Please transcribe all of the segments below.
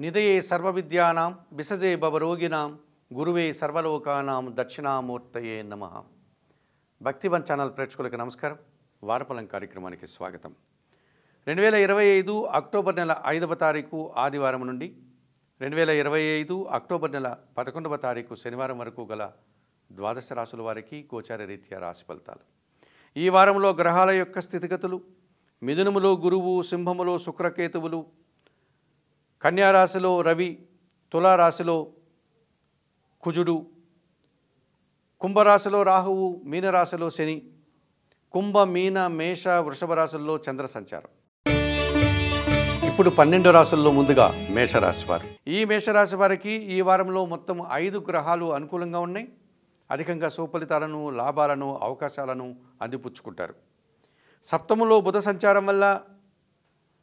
నిధయే సర్వవిద్యానాం విసజే భవరోగిణాం గురువే సర్వలోకానాం దక్షిణామూర్తయే నమః. భక్తివన్ ఛానల్ ప్రేక్షకులకు నమస్కారం. వారఫలం కార్యక్రమానికి స్వాగతం. 2025 అక్టోబర్ నెల 5వ తారీఖు ఆదివారం నుండి 2025 అక్టోబర్ నెల 11వ తారీఖు శనివారం వరకు గల ద్వాదశ రాశుల వారికి గోచార రీత్యా రాశి ఫలితాలు. ఈ వారంలో గ్రహాల యొక్క స్థితిగతులు: మిథునములో గురువు, సింహములో శుక్రకేతువులు, కన్యారాశిలో రవి, తులారాశిలో కుజుడు, కుంభరాశిలో రాహువు, మీనరాశిలో శని, కుంభ, మీన, మేష, వృషభ రాశుల్లో చంద్ర సంచారం. ఇప్పుడు 12 రాశుల్లో ముందుగా మేషరాశి వారు. ఈ మేషరాశి వారికి ఈ వారంలో మొత్తం 5 గ్రహాలు అనుకూలంగా ఉన్నాయి. అధికంగా సుఫలితాలను, లాభాలను, అవకాశాలను అందిపుచ్చుకుంటారు. సప్తములో బుధ సంచారం వల్ల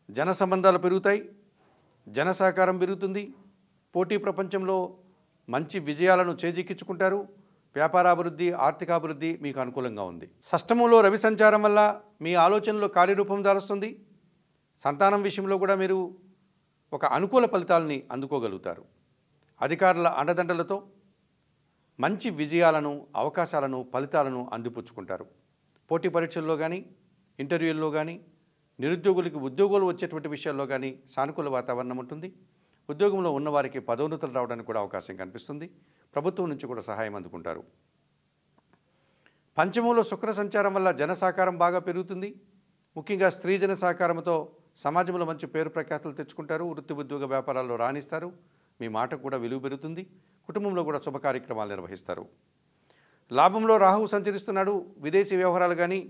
జన సంబంధాలు పెరుగుతాయి, జన సహకారం పెరుగుతుంది. పోటీ ప్రపంచంలో మంచి విజయాలను చేజిక్కించుకుంటారు. వ్యాపారాభివృద్ధి, ఆర్థికాభివృద్ధి మీకు అనుకూలంగా ఉంది. షష్టమంలో రవి సంచారం వల్ల మీ ఆలోచనలో కార్యరూపం దాలుస్తుంది. సంతానం విషయంలో కూడా మీరు ఒక అనుకూల ఫలితాలని అందుకోగలుగుతారు. అధికారుల అండదండలతో మంచి విజయాలను, అవకాశాలను, ఫలితాలను అందిపుచ్చుకుంటారు. పోటీ పరీక్షల్లో కానీ, ఇంటర్వ్యూల్లో కానీ, నిరుద్యోగులకు ఉద్యోగాలు వచ్చేటువంటి విషయాల్లో కానీ సానుకూల వాతావరణం ఉంటుంది. ఉద్యోగంలో ఉన్నవారికి పదోన్నతులు రావడానికి కూడా అవకాశం కనిపిస్తుంది. ప్రభుత్వం నుంచి కూడా సహాయం అందుకుంటారు. పంచమంలో శుక్ర సంచారం వల్ల జన సహకారం బాగా పెరుగుతుంది. ముఖ్యంగా స్త్రీ జన సహకారంతో సమాజంలో మంచి పేరు ప్రఖ్యాతులు తెచ్చుకుంటారు. వృత్తి, ఉద్యోగ, వ్యాపారాల్లో రాణిస్తారు. మీ మాటకు కూడా విలువ పెరుగుతుంది. కుటుంబంలో కూడా శుభ కార్యక్రమాలు నిర్వహిస్తారు. లాభంలో రాహువు సంచరిస్తున్నాడు. విదేశీ వ్యవహారాలు కానీ,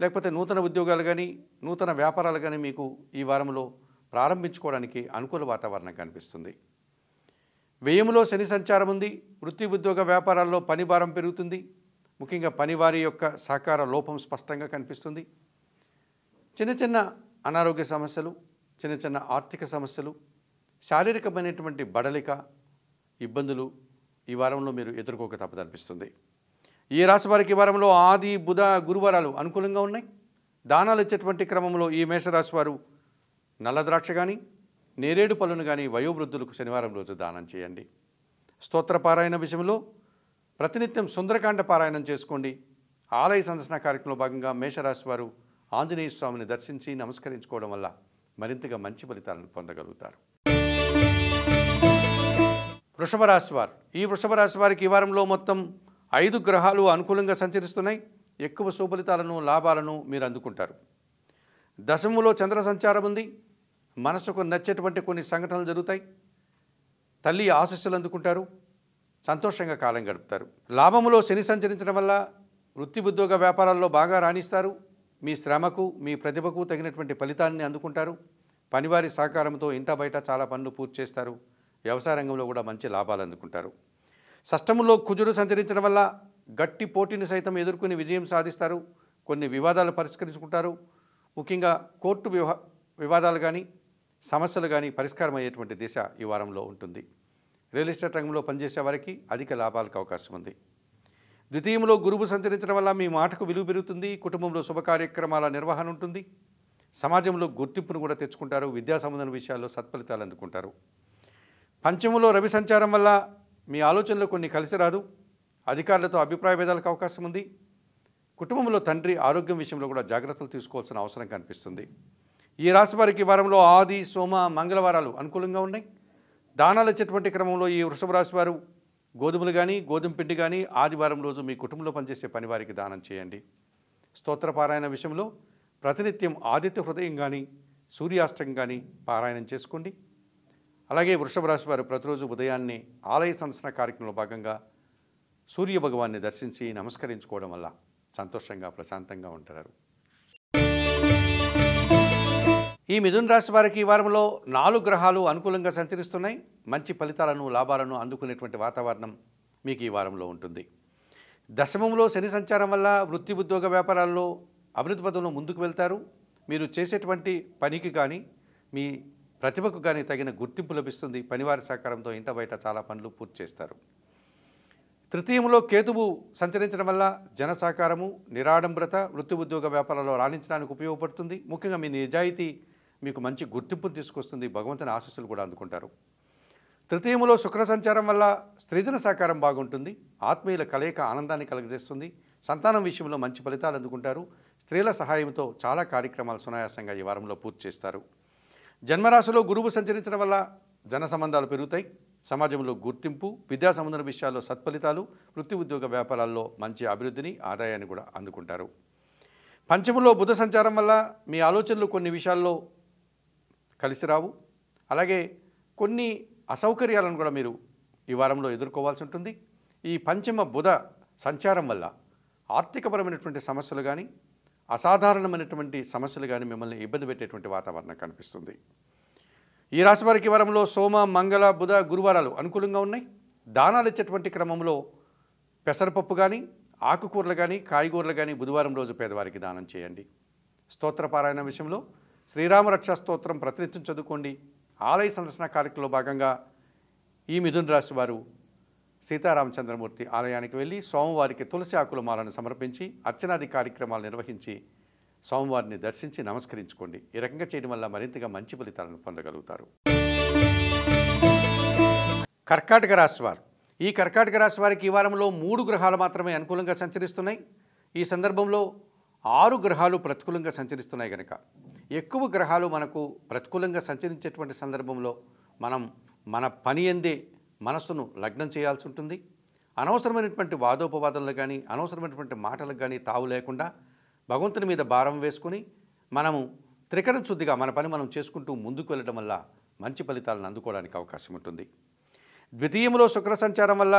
లేకపోతే నూతన ఉద్యోగాలు కానీ, నూతన వ్యాపారాలు కానీ మీకు ఈ వారంలో ప్రారంభించుకోవడానికి అనుకూల వాతావరణం కనిపిస్తుంది. వ్యయములో శని సంచారం ఉంది. వృత్తి, ఉద్యోగ, వ్యాపారాల్లో పని భారం పెరుగుతుంది. ముఖ్యంగా పనివారి యొక్క సహకార లోపం స్పష్టంగా కనిపిస్తుంది. చిన్న చిన్న అనారోగ్య సమస్యలు, చిన్న చిన్న ఆర్థిక సమస్యలు, శారీరకమైనటువంటి బడలిక, ఇబ్బందులు ఈ వారంలో మీరు ఎదుర్కోక తప్పదనిపిస్తుంది. ఈ రాశి వారికి ఈ వారంలో ఆది, బుధ, గురువారాలు అనుకూలంగా ఉన్నాయి. దానాలు ఇచ్చేటువంటి క్రమంలో ఈ మేషరాశి వారు నల్ల ద్రాక్ష కానీ, నేరేడు పళ్ళను కానీ వయోవృద్ధులకు శనివారం రోజు దానం చేయండి. స్తోత్ర పారాయణ విషయంలో ప్రతినిత్యం సుందరకాండ పారాయణం చేసుకోండి. ఆలయ సందర్శన కార్యక్రమంలో భాగంగా మేషరాశి వారు ఆంజనేయ స్వామిని దర్శించి నమస్కరించుకోవడం వల్ల మరింతగా మంచి ఫలితాలను పొందగలుగుతారు. వృషభ రాశి వారు. ఈ వృషభ రాశి వారికి ఈ వారంలో మొత్తం 5 గ్రహాలు అనుకూలంగా సంచరిస్తున్నాయి. ఎక్కువ సుఫలితాలను, లాభాలను మీరు అందుకుంటారు. దశములో చంద్ర సంచారం ఉంది. మనసుకు నచ్చేటువంటి కొన్ని సంఘటనలు జరుగుతాయి. తల్లి ఆశీస్సులు అందుకుంటారు. సంతోషంగా కాలం గడుపుతారు. లాభములో శని సంచరించడం వల్ల వృత్తి, ఉద్యోగ, వ్యాపారాల్లో బాగా రాణిస్తారు. మీ శ్రమకు, మీ ప్రతిభకు తగినటువంటి ఫలితాన్ని అందుకుంటారు. పనివారి సహకారంతో ఇంటా బయట చాలా పనులు పూర్తి చేస్తారు. వ్యవసాయ రంగంలో కూడా మంచి లాభాలు అందుకుంటారు. షష్టములో కుజుడు సంచరించడం వల్ల గట్టి పోటీని సైతం ఎదుర్కొని విజయం సాధిస్తారు. కొన్ని వివాదాలు పరిష్కరించుకుంటారు. ముఖ్యంగా కోర్టు వివాదాలు కానీ, సమస్యలు కానీ పరిష్కారం అయ్యేటువంటి దిశ ఈ వారంలో ఉంటుంది. రియల్ ఎస్టేట్ రంగంలో పనిచేసే వారికి అధిక లాభాలకు అవకాశం ఉంది. ద్వితీయంలో గురువు సంచరించడం వల్ల మీ మాటకు విలువ పెరుగుతుంది. కుటుంబంలో శుభ కార్యక్రమాల నిర్వహణ ఉంటుంది. సమాజంలో గుర్తింపును కూడా తెచ్చుకుంటారు. విద్యా సంబంధం విషయాల్లో సత్ఫలితాలు అందుకుంటారు. పంచములో రవి సంచారం వల్ల మీ ఆలోచనలో కొన్ని కలిసి రాదు. అధికారులతో అభిప్రాయ భేదాలకు అవకాశం ఉంది. కుటుంబంలో తండ్రి ఆరోగ్యం విషయంలో కూడా జాగ్రత్తలు తీసుకోవాల్సిన అవసరం కనిపిస్తుంది. ఈ రాశి వారికి వారంలో ఆది, సోమ, మంగళవారాలు అనుకూలంగా ఉన్నాయి. దానాలు ఇచ్చేటువంటి క్రమంలో ఈ వృషభ రాశి వారు గోధుమలు కానీ, గోధుమ పిండి కానీ ఆదివారం రోజు మీ కుటుంబంలో పనిచేసే పనివారికి దానం చేయండి. స్తోత్ర పారాయణ విషయంలో ప్రతినిత్యం ఆదిత్య హృదయం కానీ, సూర్యాష్టకం కానీ పారాయణం చేసుకోండి. అలాగే వృషభ రాశి వారు ప్రతిరోజు ఉదయాన్నే ఆలయ సందర్శన కార్యక్రమంలో భాగంగా సూర్య భగవాన్ని దర్శించి నమస్కరించుకోవడం వల్ల సంతోషంగా, ప్రశాంతంగా ఉంటారు. ఈ మిథున రాశి వారికి ఈ వారంలో 4 గ్రహాలు అనుకూలంగా సంచరిస్తున్నాయి. మంచి ఫలితాలను, లాభాలను అందుకునేటువంటి వాతావరణం మీకు ఈ వారంలో ఉంటుంది. దశమంలో శని సంచారం వల్ల వృత్తి, ఉద్యోగ, వ్యాపారాల్లో అభివృద్ధి పదంలో ముందుకు వెళ్తారు. మీరు చేసేటువంటి పనికి కానీ, మీ ప్రతిభకు కానీ తగిన గుర్తింపు లభిస్తుంది. పనివారి సహకారంతో ఇంట బయట చాలా పనులు పూర్తి చేస్తారు. తృతీయంలో కేతువు సంచరించడం వల్ల జన సహకారము, నిరాడంబరత, వృత్తి, ఉద్యోగ, వ్యాపారాల్లో రాణించడానికి ఉపయోగపడుతుంది. ముఖ్యంగా మీ నిజాయితీ మీకు మంచి గుర్తింపును తీసుకొస్తుంది. భగవంతుని ఆశీస్సులు కూడా అందుకుంటారు. తృతీయములో శుక్ర సంచారం వల్ల స్త్రీజన సహకారం బాగుంటుంది. ఆత్మీయుల కలయిక ఆనందాన్ని కలుగజేస్తుంది. సంతానం విషయంలో మంచి ఫలితాలు అందుకుంటారు. స్త్రీల సహాయంతో చాలా కార్యక్రమాలు సునాయాసంగా ఈ వారంలో పూర్తి చేస్తారు. జన్మరాశిలో గురువు సంచరించడం వల్ల జన సంబంధాలు పెరుగుతాయి. సమాజంలో గుర్తింపు, విద్యా సంబంధ విషయాల్లో సత్ఫలితాలు, వృత్తి ఉద్యోగ వ్యాపారాల్లో మంచి అభివృద్ధిని, ఆదాయాన్ని కూడా అందుకుంటారు. పంచములో బుధ సంచారం వల్ల మీ ఆలోచనలు కొన్ని విషయాల్లో కలిసి రావు. అలాగే కొన్ని అసౌకర్యాలను కూడా మీరు ఈ వారంలో ఎదుర్కోవాల్సి ఉంటుంది. ఈ పంచమ బుధ సంచారం వల్ల ఆర్థికపరమైనటువంటి సమస్యలు కానీ, అసాధారణమైనటువంటి సమస్యలు కానీ మిమ్మల్ని ఇబ్బంది పెట్టేటువంటి వాతావరణం కనిపిస్తుంది. ఈ రాశి వారికి వారంలో సోమ, మంగళ, బుధ, గురువారాలు అనుకూలంగా ఉన్నాయి. దానాలు ఇచ్చేటువంటి క్రమంలో పెసరపప్పు కానీ, ఆకుకూరలు కానీ, కాయగూరలు కానీ బుధవారం రోజు పేదవారికి దానం చేయండి. స్తోత్రపారాయణ విషయంలో శ్రీరామ రక్షా స్తోత్రం ప్రతినిత్యం చదువుకోండి. ఆలయ సందర్శన కార్యక్రమంలో భాగంగా ఈ మిథున రాశి వారు సీతారామచంద్రమూర్తి ఆలయానికి వెళ్ళి సోమవారికి తులసి ఆకుల మాలను సమర్పించి అర్చనాది కార్యక్రమాలు నిర్వహించి సోమవారిని దర్శించి నమస్కరించుకోండి. ఈ రకంగా చేయడం వల్ల మరింతగా మంచి ఫలితాలను పొందగలుగుతారు. కర్కాటక రాశి వారు. ఈ కర్కాటక రాశి వారికి ఈ వారంలో 3 గ్రహాలు మాత్రమే అనుకూలంగా సంచరిస్తున్నాయి. ఈ సందర్భంలో 6 గ్రహాలు ప్రతికూలంగా సంచరిస్తున్నాయి కనుక ఎక్కువ గ్రహాలు మనకు ప్రతికూలంగా సంచరించేటువంటి సందర్భంలో మనం మన పని ఎందే మనస్సును లగ్నం చేయాల్సి ఉంటుంది. అనవసరమైనటువంటి వాదోపవాదనలు కానీ, అనవసరమైనటువంటి మాటలకు కానీ తావు లేకుండా భగవంతుని మీద భారం వేసుకుని మనము త్రికరణ శుద్ధిగా మన పని మనం చేసుకుంటూ ముందుకు వెళ్ళడం వల్ల మంచి ఫలితాలను అందుకోవడానికి అవకాశం ఉంటుంది. ద్వితీయంలో శుక్ర సంచారం వల్ల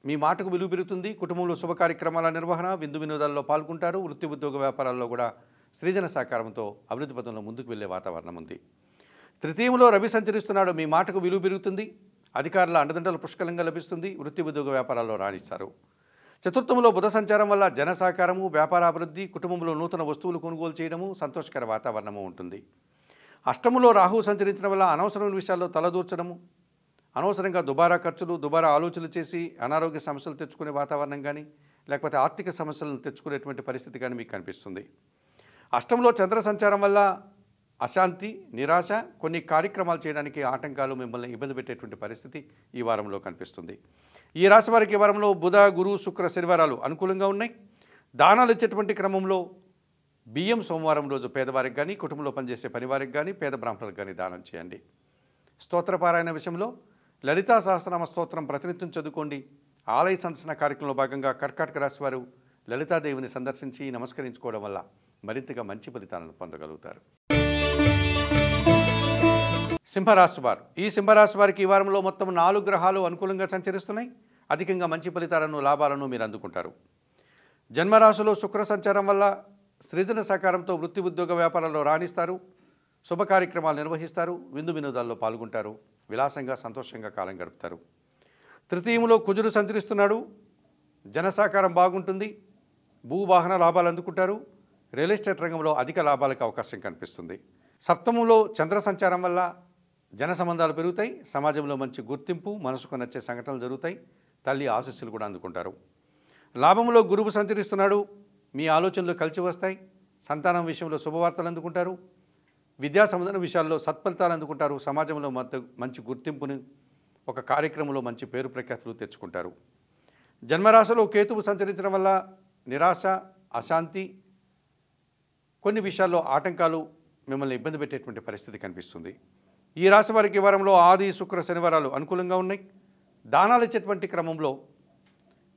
మీ మాటకు విలువ పెరుగుతుంది. కుటుంబంలో శుభ కార్యక్రమాల నిర్వహణ, విందు వినోదాల్లో పాల్గొంటారు. వృత్తి ఉద్యోగ వ్యాపారాల్లో కూడా సృజన సహకారంతో అభివృద్ధి పథంలో ముందుకు వెళ్ళే వాతావరణం ఉంది. తృతీయంలో రవి సంచరిస్తున్నాడు. మీ మాటకు విలువ పెరుగుతుంది. అధికారుల అండదండలు పుష్కలంగా లభిస్తుంది. వృత్తి ఉద్యోగ వ్యాపారాల్లో రాణిస్తారు. చతుర్థంలో బుధ సంచారం వల్ల జన సహకారము, వ్యాపార అభివృద్ధి, కుటుంబంలో నూతన వస్తువులు కొనుగోలు చేయడము, సంతోషకర వాతావరణము ఉంటుంది. అష్టములో రాహువు సంచరించడం వల్ల అనవసరమైన విషయాల్లో తలదూర్చడము, అనవసరంగా దుబారా ఖర్చులు, దుబారా ఆలోచనలు చేసి అనారోగ్య సమస్యలు తెచ్చుకునే వాతావరణం కానీ, లేకపోతే ఆర్థిక సమస్యలను తెచ్చుకునేటువంటి పరిస్థితి కానీ మీకు కనిపిస్తుంది. అష్టంలో చంద్ర సంచారం వల్ల అశాంతి, నిరాశ, కొన్ని కార్యక్రమాలు చేయడానికి ఆటంకాలు మిమ్మల్ని ఇబ్బంది పెట్టేటువంటి పరిస్థితి ఈ వారంలో కనిపిస్తుంది. ఈ రాశి వారికి ఈ వారంలో బుధ, గురు, శుక్ర, శనివారాలు అనుకూలంగా ఉన్నాయి. దానాలు ఇచ్చేటువంటి క్రమంలో బియ్యం సోమవారం రోజు పేదవారికి కానీ, కుటుంబంలో పనిచేసే పనివారికి కానీ, పేద బ్రాహ్మణులకు కానీ దానం చేయండి. స్తోత్రపారాయణ విషయంలో లలితా సహస్రనామ స్తోత్రం ప్రతినిత్యం చదువుకోండి. ఆలయ సందర్శన కార్యక్రమంలో భాగంగా కర్కాటక రాశి వారు లలితాదేవిని సందర్శించి నమస్కరించుకోవడం వల్ల మరింతగా మంచి ఫలితాలను పొందగలుగుతారు. సింహరాశి వారు. ఈ సింహరాశి వారికి ఈ వారంలో మొత్తం 4 గ్రహాలు అనుకూలంగా సంచరిస్తున్నాయి. అధికంగా మంచి ఫలితాలను, లాభాలను మీరు అందుకుంటారు. జన్మరాశిలో శుక్ర సంచారం వల్ల సృజన సహకారంతో వృత్తి ఉద్యోగ వ్యాపారాల్లో రాణిస్తారు. శుభ కార్యక్రమాలు నిర్వహిస్తారు. విందు వినోదాల్లో పాల్గొంటారు. విలాసంగా, సంతోషంగా కాలం గడుపుతారు. తృతీయంలో కుజుడు సంచరిస్తున్నాడు. జన సహకారం బాగుంటుంది. భూవాహన లాభాలు అందుకుంటారు. రియల్ ఎస్టేట్ రంగంలో అధిక లాభాలకు అవకాశం కనిపిస్తుంది. సప్తమంలో చంద్ర సంచారం వల్ల జన సంబంధాలు పెరుగుతాయి. సమాజంలో మంచి గుర్తింపు, మనసుకు నచ్చే సంఘటనలు జరుగుతాయి. తల్లి ఆశీస్సులు కూడా అందుకుంటారు. లాభంలో గురువు సంచరిస్తున్నాడు. మీ ఆలోచనలు కలిసి వస్తాయి. సంతానం విషయంలో శుభవార్తలు అందుకుంటారు. విద్యా సంబంధ విషయాల్లో సత్ఫలితాలు అందుకుంటారు. సమాజంలో మంచి గుర్తింపుని, ఒక కార్యక్రమంలో మంచి పేరు ప్రఖ్యాతులు తెచ్చుకుంటారు. జన్మరాశిలో కేతువు సంచరించడం వల్ల నిరాశ, అశాంతి, కొన్ని విషయాల్లో ఆటంకాలు మిమ్మల్ని ఇబ్బంది పెట్టేటువంటి పరిస్థితి కనిపిస్తుంది. ఈ రాశి వారికి వారంలో ఆది, శుక్ర, శనివారాలు అనుకూలంగా ఉన్నాయి. దానాలు ఇచ్చేటువంటి క్రమంలో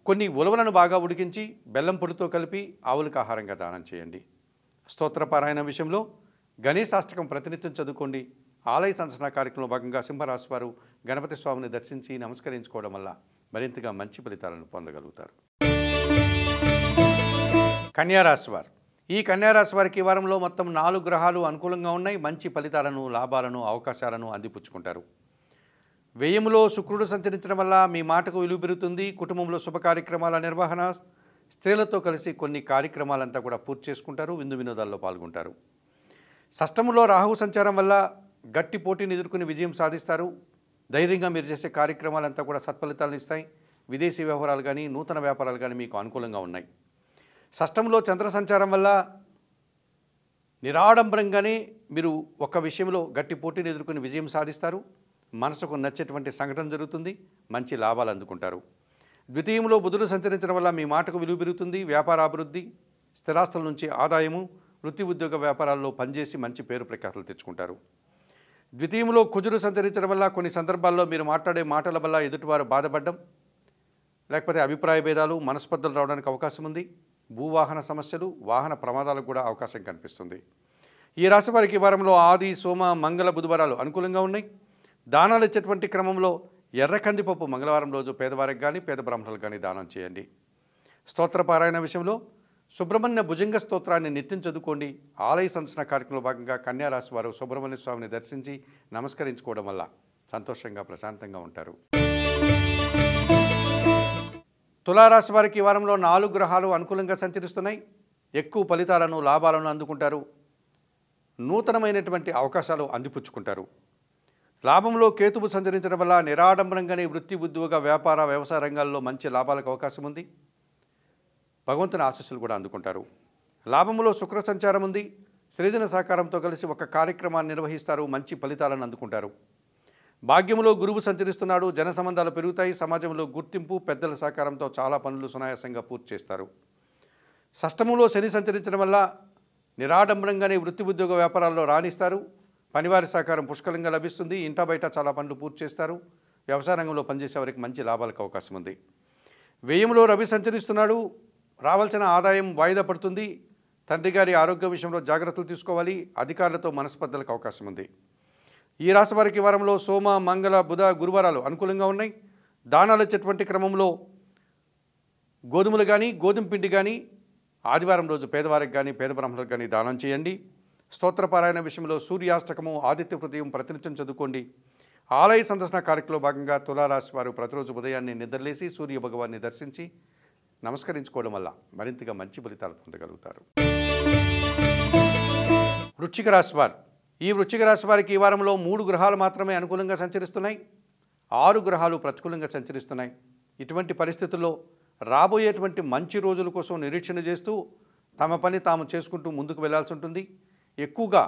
కొన్ని ఉలవలను బాగా ఉడికించి బెల్లం పొడితో కలిపి ఆవులకు ఆహారంగా దానం చేయండి. స్తోత్రపారాయణ విషయంలో గణేశాష్టకం ప్రతినిత్యం చదువుకోండి. ఆలయ సందర్శన కార్యక్రమంలో భాగంగా సింహరాశి వారు గణపతి స్వామిని దర్శించి నమస్కరించుకోవడం వల్ల మరింతగా మంచి ఫలితాలను పొందగలుగుతారు. కన్యారాశి వారు. ఈ కన్యారాశి వారికి ఈ వారంలో మొత్తం 4 గ్రహాలు అనుకూలంగా ఉన్నాయి. మంచి ఫలితాలను, లాభాలను, అవకాశాలను అందిపుచ్చుకుంటారు. వ్యయములో శుక్రుడు సంచరించడం వల్ల మీ మాటకు విలువ పెరుగుతుంది. కుటుంబంలో శుభ కార్యక్రమాల నిర్వహణ, స్త్రీలతో కలిసి కొన్ని కార్యక్రమాలంతా కూడా పూర్తి చేసుకుంటారు. విందు వినోదాల్లో పాల్గొంటారు. షష్టములో రాహువు సంచారం వల్ల గట్టి పోటీని ఎదుర్కొని విజయం సాధిస్తారు. ధైర్యంగా మీరు చేసే కార్యక్రమాలంతా కూడా సత్ఫలితాలను ఇస్తాయి. విదేశీ వ్యవహారాలు కానీ, నూతన వ్యాపారాలు కానీ మీకు అనుకూలంగా ఉన్నాయి. షష్టంలో చంద్ర సంచారం వల్ల నిరాడంబరంగానే మీరు ఒక విషయంలో గట్టి పోటీని ఎదుర్కొని విజయం సాధిస్తారు. మనసుకు నచ్చేటువంటి సంఘటన జరుగుతుంది, మంచి లాభాలు అందుకుంటారు. ద్వితీయంలో బుధుడు సంచరించడం వల్ల మీ మాటకు విలువ పెరుగుతుంది, వ్యాపార అభివృద్ధి, స్థిరాస్తుల నుంచి ఆదాయము, వృత్తి ఉద్యోగ వ్యాపారాల్లో పనిచేసి మంచి పేరు ప్రఖ్యాతులు తెచ్చుకుంటారు. ద్వితీయంలో కుజుడు సంచరించడం వల్ల కొన్ని సందర్భాల్లో మీరు మాట్లాడే మాటల వల్ల ఎదుటివారు బాధపడడం, లేకపోతే అభిప్రాయ భేదాలు, మనస్పర్ధలు రావడానికి అవకాశం ఉంది. భూవాహన సమస్యలు, వాహన ప్రమాదాలకు కూడా అవకాశం కనిపిస్తుంది. ఈ రాశి వారికి ఈ వారంలో ఆది, సోమ, మంగళ, బుధవారాలు అనుకూలంగా ఉన్నాయి. దానాలు ఇచ్చేటువంటి క్రమంలో ఎర్ర కందిపప్పు మంగళవారం రోజు పేదవారికి కానీ పేద బ్రాహ్మణులకు కానీ దానం చేయండి. స్తోత్రపారాయణ విషయంలో సుబ్రహ్మణ్య భుజంగ స్తోత్రాన్ని నిత్యం చదువుకోండి. ఆలయ సందర్శన కార్యక్రమంలో భాగంగా కన్యారాశి వారు సుబ్రహ్మణ్య స్వామిని దర్శించి నమస్కరించుకోవడం వల్ల సంతోషంగా ప్రశాంతంగా ఉంటారు. తులారాశి వారికి ఈ వారంలో 4 గ్రహాలు అనుకూలంగా సంచరిస్తున్నాయి. ఎక్కువ ఫలితాలను, లాభాలను అందుకుంటారు. నూతనమైనటువంటి అవకాశాలు అందిపుచ్చుకుంటారు. లాభంలో కేతువు సంచరించడం వల్ల నిరాడంబరంగానే వృత్తి, ఉద్యోగ, వ్యాపార, వ్యవసాయ రంగాల్లో మంచి లాభాలకు అవకాశం ఉంది. భగవంతుని ఆశీస్సులు కూడా అందుకుంటారు. లాభంలో శుక్ర సంచారం ఉంది. సృజన సహకారంతో కలిసి ఒక కార్యక్రమాన్ని నిర్వహిస్తారు, మంచి ఫలితాలను అందుకుంటారు. భాగ్యములో గురువు సంచరిస్తున్నాడు, జన సంబంధాలు పెరుగుతాయి. సమాజంలో గుర్తింపు, పెద్దల సహకారంతో చాలా పనులు సునాయాసంగా పూర్తి చేస్తారు. షష్టములో శని సంచరించడం వల్ల నిరాడంబరంగానే వృత్తి, ఉద్యోగ, వ్యాపారాల్లో రాణిస్తారు. పనివారి సహకారం పుష్కలంగా లభిస్తుంది. ఇంటా బయట చాలా పనులు పూర్తి చేస్తారు. వ్యవసాయ రంగంలో పనిచేసే వారికి మంచి లాభాలకు అవకాశం ఉంది. వ్యయంలో రవి సంచరిస్తున్నాడు. రావాల్సిన ఆదాయం వాయిదా పడుతుంది. తండ్రి గారి ఆరోగ్య విషయంలో జాగ్రత్తలు తీసుకోవాలి. అధికారులతో మనస్పర్ధలకు అవకాశం ఉంది. ఈ రాశి వారికి వారంలో సోమ, మంగళ, బుధ, గురువారాలు అనుకూలంగా ఉన్నాయి. దానాలు ఇచ్చేటువంటి క్రమంలో గోధుమలు కానీ, గోధుమ పిండి కానీ ఆదివారం రోజు పేదవారికి కానీ పేద బ్రాహ్మణులకు కానీ దానం చేయండి. స్తోత్రపారాయణ విషయంలో సూర్యాష్టకము, ఆదిత్య హృదయం ప్రతినిత్యం చదువుకోండి. ఆలయ సందర్శన కార్యక్రమంలో భాగంగా తులారాశి వారు ప్రతిరోజు ఉదయాన్నే నిద్రలేసి సూర్య భగవాన్ని దర్శించి నమస్కరించుకోవడం వల్ల మరింతగా మంచి ఫలితాలు పొందగలుగుతారు. వృశ్చిక రాశి వారు ఈ వృశ్చిక రాశి వారికి ఈ వారంలో 3 గ్రహాలు మాత్రమే అనుకూలంగా సంచరిస్తున్నాయి. 6 గ్రహాలు ప్రతికూలంగా సంచరిస్తున్నాయి. ఇటువంటి పరిస్థితుల్లో రాబోయేటువంటి మంచి రోజుల కోసం నిరీక్షణ చేస్తూ తమ పని తాము చేసుకుంటూ ముందుకు వెళ్లాల్సి ఉంటుంది. ఎక్కువగా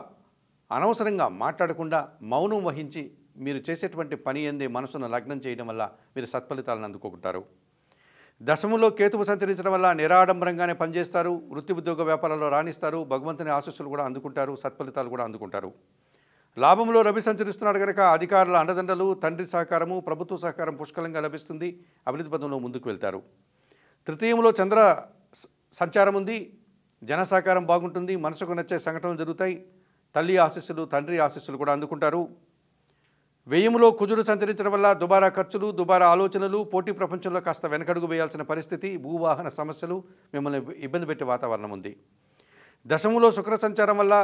అనవసరంగా మాట్లాడకుండా మౌనం వహించి మీరు చేసేటువంటి పని ఎందే మనసును లగ్నం చేయడం వల్ల మీరు సత్ఫలితాలను అందుకుంటారు. దశములో కేతువు సంచరించడం వల్ల నిరాడంబరంగానే పనిచేస్తారు. వృత్తి, ఉద్యోగ, వ్యాపారాల్లో రాణిస్తారు. భగవంతుని ఆశీస్సులు కూడా అందుకుంటారు. సత్ఫలితాలు కూడా అందుకుంటారు. లాభంలో రవి సంచరిస్తున్నాడు కనుక అధికారుల అండదండలు, తండ్రి సహకారము, ప్రభుత్వ సహకారం పుష్కలంగా లభిస్తుంది. అభివృద్ధి పదంలో ముందుకు వెళ్తారు. తృతీయంలో చంద్ర సంచారం ఉంది. జన సహకారం బాగుంటుంది. మనసుకు నచ్చే సంఘటనలు జరుగుతాయి. తల్లి ఆశీస్సులు, తండ్రి ఆశీస్సులు కూడా అందుకుంటారు. వ్యయములో కుజుడు సంచరించడం వల్ల దుబారా ఖర్చులు, దుబారా ఆలోచనలు, పోటీ ప్రపంచంలో కాస్త వెనకడుగు వేయాల్సిన పరిస్థితి, భూవాహన సమస్యలు మిమ్మల్ని ఇబ్బంది పెట్టే వాతావరణం ఉంది. దశములో శుక్ర సంచారం వల్ల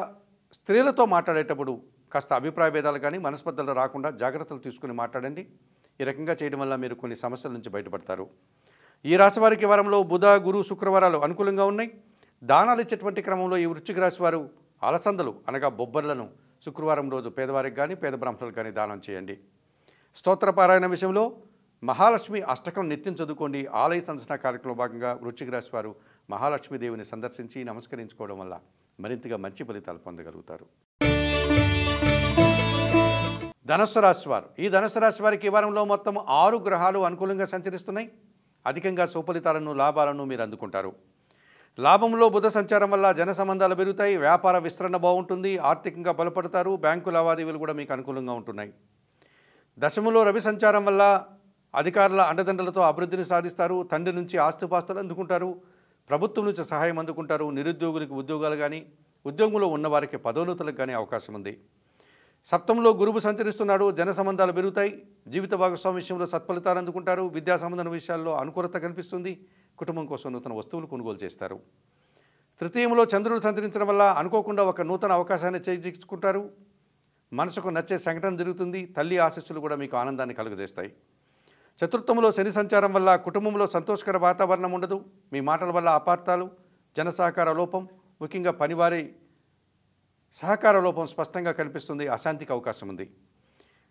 స్త్రీలతో మాట్లాడేటప్పుడు కాస్త అభిప్రాయ భేదాలు కానీ మనస్పర్ధలు రాకుండా జాగ్రత్తలు తీసుకుని మాట్లాడండి. ఈ రకంగా చేయడం వల్ల మీరు కొన్ని సమస్యల నుంచి బయటపడతారు. ఈ రాశి వారికి వారంలో బుధ, గురు, శుక్రవారాలు అనుకూలంగా ఉన్నాయి. దానాలు ఇచ్చేటువంటి క్రమంలో ఈ వృశ్చిక రాశి వారు అలసందలు అనగా బొబ్బర్లను శుక్రవారం రోజు పేదవారికి కానీ పేద బ్రాహ్మణులకు కానీ దానం చేయండి. స్తోత్రపారాయణ విషయంలో మహాలక్ష్మి అష్టకం నిత్యం చదువుకోండి. ఆలయ సందర్శన కార్యక్రమంలో భాగంగా వృశ్చిక రాశి వారు మహాలక్ష్మీదేవిని సందర్శించి నమస్కరించుకోవడం వల్ల మరింతగా మంచి ఫలితాలు పొందగలుగుతారు. ధనుస్సు రాశి వారు ఈ ధనుస్సు రాశి వారికి ఈ వారంలో మొత్తం 6 గ్రహాలు అనుకూలంగా సంచరిస్తున్నాయి. అధికంగా సుఫలితాలను, లాభాలను మీరు అందుకుంటారు. లాభంలో బుధ సంచారం వల్ల జన సంబంధాలు పెరుగుతాయి. వ్యాపార విస్తరణ బాగుంటుంది. ఆర్థికంగా బలపడతారు. బ్యాంకు లావాదేవీలు కూడా మీకు అనుకూలంగా ఉంటున్నాయి. దశములో రవి సంచారం వల్ల అధికారుల అండదండలతో అభివృద్ధిని సాధిస్తారు. తండ్రి నుంచి ఆస్తిపాస్తులు అందుకుంటారు. ప్రభుత్వం నుంచి సహాయం అందుకుంటారు. నిరుద్యోగులకు ఉద్యోగాలు కానీ, ఉద్యోగంలో ఉన్నవారికి పదోన్నతులకు కానీ అవకాశం ఉంది. సప్తంలో గురువు సంచరిస్తున్నాడు. జన సంబంధాలు పెరుగుతాయి. జీవిత భాగస్వామి విషయంలో సత్ఫలితాలు అందుకుంటారు. విద్యా సంబంధ విషయాల్లో అనుకూలత కనిపిస్తుంది. కుటుంబం కోసం నూతన వస్తువులు కొనుగోలు చేస్తారు. తృతీయంలో చంద్రుడు సంచరించడం వల్ల అనుకోకుండా ఒక నూతన అవకాశాన్ని చేజిక్కుంటారు. మనసుకు నచ్చే సంఘటన జరుగుతుంది. తల్లి ఆశీస్సులు కూడా మీకు ఆనందాన్ని కలుగజేస్తాయి. చతుర్థంలో శని సంచారం వల్ల కుటుంబంలో సంతోషకర వాతావరణం ఉండదు. మీ మాటల వల్ల అపార్థాలు, జన సహకార లోపం, ముఖ్యంగా పనివారి సహకార లోపం స్పష్టంగా కనిపిస్తుంది. అశాంతికి అవకాశం ఉంది.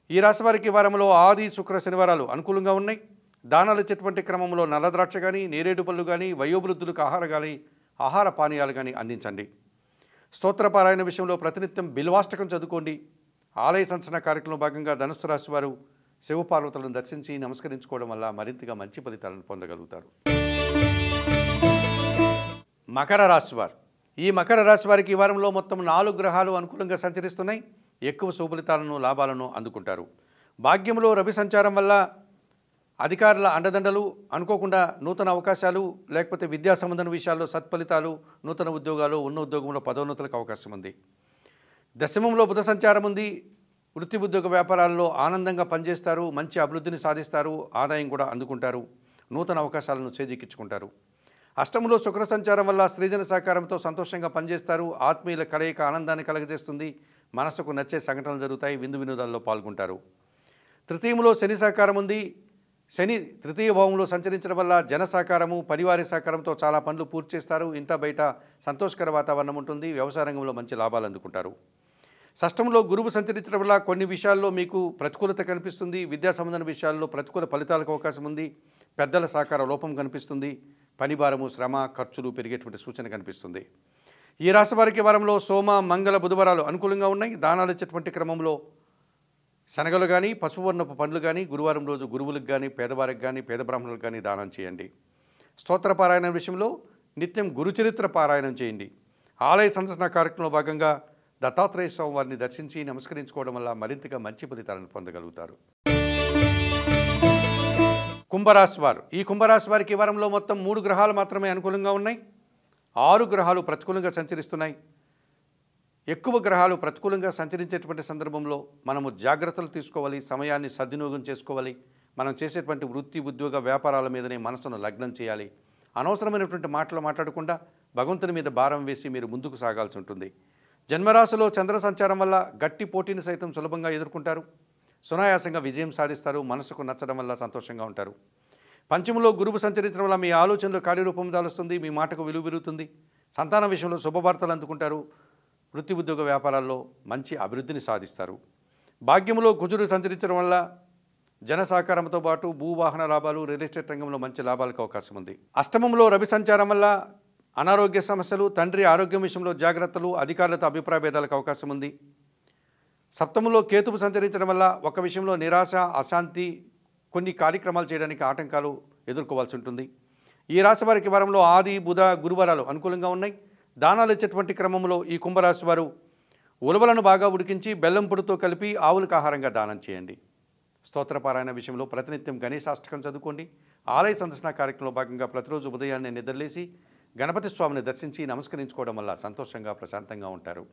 ఈ రాశి వారికి వారంలో ఆది, శుక్ర, శనివారాలు అనుకూలంగా ఉన్నాయి. దానాలు ఇచ్చేటువంటి క్రమంలో నల్లద్రాక్ష కానీ, నేరేడు పళ్ళు కానీ, వయోవృద్ధులకు ఆహార పానీయాలు కానీ అందించండి. స్తోత్రపారాయణ విషయంలో ప్రతినిత్యం బిల్వాష్టకం చదువుకోండి. ఆలయ సందర్శన కార్యక్రమంలో భాగంగా ధనుస్సు రాశి వారు శివపార్వతులను దర్శించి నమస్కరించుకోవడం వల్ల మరింతగా మంచి ఫలితాలను పొందగలుగుతారు. మకర రాశి వారు. ఈ మకర రాశి వారికి ఈ వారంలో మొత్తం 4 గ్రహాలు అనుకూలంగా సంచరిస్తున్నాయి. ఎక్కువ శుభఫలితాలను లాభాలను అందుకుంటారు. భాగ్యంలో రవి సంచారం వల్ల అధికారుల అండదండలు, అనుకోకుండా నూతన అవకాశాలు, లేకపోతే విద్యా సంబంధన విషయాల్లో సత్ఫలితాలు, నూతన ఉద్యోగాలు, ఉన్న ఉద్యోగంలో పదోన్నతులకు అవకాశం ఉంది. దశమంలో బుధ సంచారం ఉంది. వృత్తి ఉద్యోగ వ్యాపారాల్లో ఆనందంగా పనిచేస్తారు, మంచి అభివృద్ధిని సాధిస్తారు, ఆదాయం కూడా అందుకుంటారు, నూతన అవకాశాలను చేజిక్కించుకుంటారు. అష్టమంలో శుక్ర సంచారం వల్ల సృజన సహకారంతో సంతోషంగా పనిచేస్తారు, ఆత్మీయుల కలయిక ఆనందాన్ని కలగజేస్తుంది, మనసుకు నచ్చే సంఘటనలు జరుగుతాయి, విందు వినోదాల్లో పాల్గొంటారు. తృతీయంలో శని సహకారం ఉంది. శని తృతీయ భావంలో సంచరించడం వల్ల జన సహకారము, పరివార సహకారంతో చాలా పనులు పూర్తి చేస్తారు, ఇంట బయట సంతోషకర వాతావరణం ఉంటుంది, వ్యవసాయ రంగంలో మంచి లాభాలు అందుకుంటారు. షష్టంలో గురువు సంచరించడం వల్ల కొన్ని విషయాల్లో మీకు ప్రతికూలత కనిపిస్తుంది, విద్యా సంబంధన విషయాల్లో ప్రతికూల ఫలితాలకు అవకాశం ఉంది, పెద్దల సహకార లోపం కనిపిస్తుంది, పనిభారము, శ్రమ, ఖర్చులు పెరిగేటువంటి సూచన కనిపిస్తుంది. ఈ రాశి వారికి వారంలో సోమ, మంగళ, బుధవారాలు అనుకూలంగా ఉన్నాయి. దానాలు ఇచ్చేటువంటి క్రమంలో శనగలు కానీ, పసుపు వర్ణపు పండ్లు కానీ, గురువారం రోజు గురువులకు కానీ, పేదవారికి కానీ, పేద బ్రాహ్మణులకు కానీ దానం చేయండి. స్తోత్ర పారాయణం విషయంలో నిత్యం గురుచరిత్ర పారాయణం చేయండి. ఆలయ సందర్శన కార్యక్రమంలో భాగంగా దత్తాత్రేయ స్వామి వారిని దర్శించి నమస్కరించుకోవడం వల్ల మరింతగా మంచి ఫలితాలను పొందగలుగుతారు. కుంభరాశి వారు. ఈ కుంభరాశి వారికి ఈ వారంలో మొత్తం 3 గ్రహాలు మాత్రమే అనుకూలంగా ఉన్నాయి. 6 గ్రహాలు ప్రతికూలంగా సంచరిస్తున్నాయి. ఎక్కువ గ్రహాలు ప్రతికూలంగా సంచరించేటువంటి సందర్భంలో మనము జాగ్రత్తలు తీసుకోవాలి, సమయాన్ని సద్వినియోగం చేసుకోవాలి. మనం చేసేటువంటి వృత్తి ఉద్యోగ వ్యాపారాల మీదనే మనసును లగ్నం చేయాలి. అనవసరమైనటువంటి మాటలు మాట్లాడకుండా భగవంతుని మీద భారం వేసి మీరు ముందుకు సాగాల్సి ఉంటుంది. జన్మరాశిలో చంద్ర సంచారం వల్ల గట్టి పోటీని సైతం సులభంగా ఎదుర్కొంటారు, సునాయాసంగా విజయం సాధిస్తారు, మనసుకు నచ్చడం వల్ల సంతోషంగా ఉంటారు. పంచములో గురువు సంచరించడం వల్ల మీ ఆలోచనలు కార్యరూపం దాలుస్తుంది, మీ మాటకు విలువ పెరుగుతుంది, సంతానం విషయంలో శుభవార్తలు అందుకుంటారు, వృత్తి ఉద్యోగ వ్యాపారాల్లో మంచి అభివృద్ధిని సాధిస్తారు. భాగ్యములో కుజుడు సంచరించడం వల్ల జన సహకారంతో పాటు భూవాహన లాభాలు, రియల్ ఎస్టేట్ రంగంలో మంచి లాభాలకు అవకాశం ఉంది. అష్టమంలో రవి సంచారం వల్ల అనారోగ్య సమస్యలు, తండ్రి ఆరోగ్యం విషయంలో జాగ్రత్తలు, అధికారులతో అభిప్రాయ భేదాలకు అవకాశం ఉంది. సప్తమంలో కేతువు సంచరించడం వల్ల ఒక విషయంలో నిరాశ, అశాంతి, కొన్ని కార్యక్రమాలు చేయడానికి ఆటంకాలు ఎదుర్కోవాల్సి ఉంటుంది. ఈ రాశి వారికి వారంలో ఆది, బుధ, గురువారాలు అనుకూలంగా ఉన్నాయి. దానాలు ఇచ్చేటువంటి క్రమంలో ఈ కుంభరాశి వారు ఉలవలను బాగా ఉడికించి బెల్లం పొడితో కలిపి ఆవులకు ఆహారంగా దానం చేయండి. స్తోత్రపారాయణ విషయంలో ప్రతినిత్యం గణేశాష్టకం చదువుకోండి. ఆలయ సందర్శన కార్యక్రమంలో భాగంగా ప్రతిరోజు ఉదయాన్నే నిద్రలేసి గణపతి స్వామిని దర్శించి నమస్కరించుకోవడం వల్ల సంతోషంగా ప్రశాంతంగా ఉంటారు.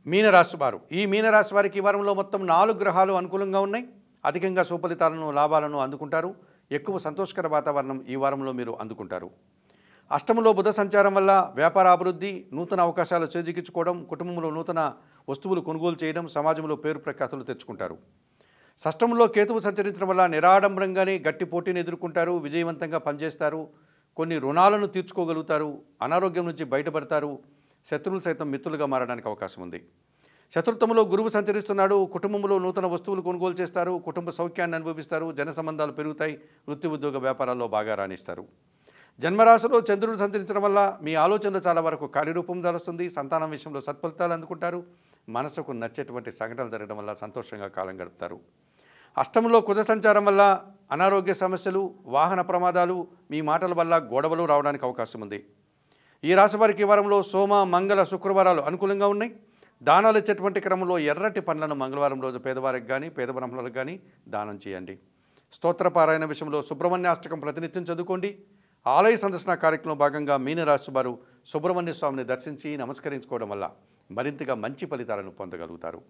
మీనరాశి వారు. ఈ మీనరాశి వారికి ఈ వారంలో మొత్తం 4 గ్రహాలు అనుకూలంగా ఉన్నాయి. అధికంగా సుఫలితాలను, లాభాలను అందుకుంటారు. ఎక్కువ సంతోషకర వాతావరణం ఈ వారంలో మీరు అందుకుంటారు. అష్టమంలో బుధ సంచారం వల్ల వ్యాపార అభివృద్ధి, నూతన అవకాశాలు చేజిక్కించుకోవడం, కుటుంబంలో నూతన వస్తువులు కొనుగోలు చేయడం, సమాజంలో పేరు ప్రఖ్యాతులు తెచ్చుకుంటారు. షష్టంలో కేతువు సంచరించడం వల్ల నిరాడంబరంగానే గట్టి పోటీని ఎదుర్కొంటారు, విజయవంతంగా పనిచేస్తారు, కొన్ని రుణాలను తీర్చుకోగలుగుతారు, అనారోగ్యం నుంచి బయటపడతారు, శత్రువులు సైతం మిత్రులుగా మారడానికి అవకాశం ఉంది. చతుర్థంలో గురువు సంచరిస్తున్నాడు, కుటుంబంలో నూతన వస్తువులు కొనుగోలు చేస్తారు, కుటుంబ సౌఖ్యాన్ని అనుభవిస్తారు, జన సంబంధాలు పెరుగుతాయి, వృత్తి ఉద్యోగ వ్యాపారాల్లో బాగా రాణిస్తారు. జన్మరాశిలో చంద్రుడు సంచరించడం వల్ల మీ ఆలోచనలు చాలా వరకు కార్యరూపం దాలుస్తుంది, సంతానం విషయంలో సత్ఫలితాలు అందుకుంటారు, మనసుకు నచ్చేటువంటి సంఘటనలు జరగడం వల్ల సంతోషంగా కాలం గడుపుతారు. అష్టమంలో కుజ సంచారం వల్ల అనారోగ్య సమస్యలు, వాహన ప్రమాదాలు, మీ మాటల వల్ల గొడవలు రావడానికి అవకాశం ఉంది. ఈ రాశి వారికి వారంలో సోమ, మంగళ, శుక్రవారాలు అనుకూలంగా ఉన్నాయి. దానాలు ఇచ్చేటువంటి క్రమంలో ఎర్రటి పండ్లను మంగళవారం రోజు పేదవారికి కానీ, పేద బ్రాహ్మణులకు కానీ దానం చేయండి. స్తోత్రపారాయణ విషయంలో సుబ్రహ్మణ్యాష్టకం ప్రతినిత్యం చదువుకోండి. ఆలయ సందర్శన కార్యక్రమంలో భాగంగా మీనరాశి వారు సుబ్రహ్మణ్య స్వామిని దర్శించి నమస్కరించుకోవడం వల్ల మరింతగా మంచి ఫలితాలను పొందగలుగుతారు.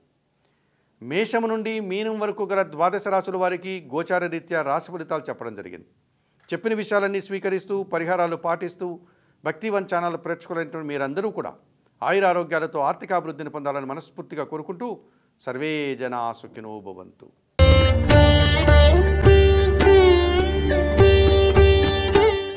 మేషం నుండి మీనం వరకు గల 12 రాశుల వారికి గోచార రీత్యా రాశి ఫలితాలు చెప్పడం జరిగింది. చెప్పిన విషయాలన్నీ స్వీకరిస్తూ, పరిహారాలు పాటిస్తూ, భక్తివన్ ఛానల్ ప్రేక్షకులైనటువంటి మీరందరూ కూడా ఆయురారోగ్యాలతో ఆర్థికాభివృద్ధిని పొందాలని మనస్ఫూర్తిగా కోరుకుంటూ సర్వే జనా సుఖినో భవంతు.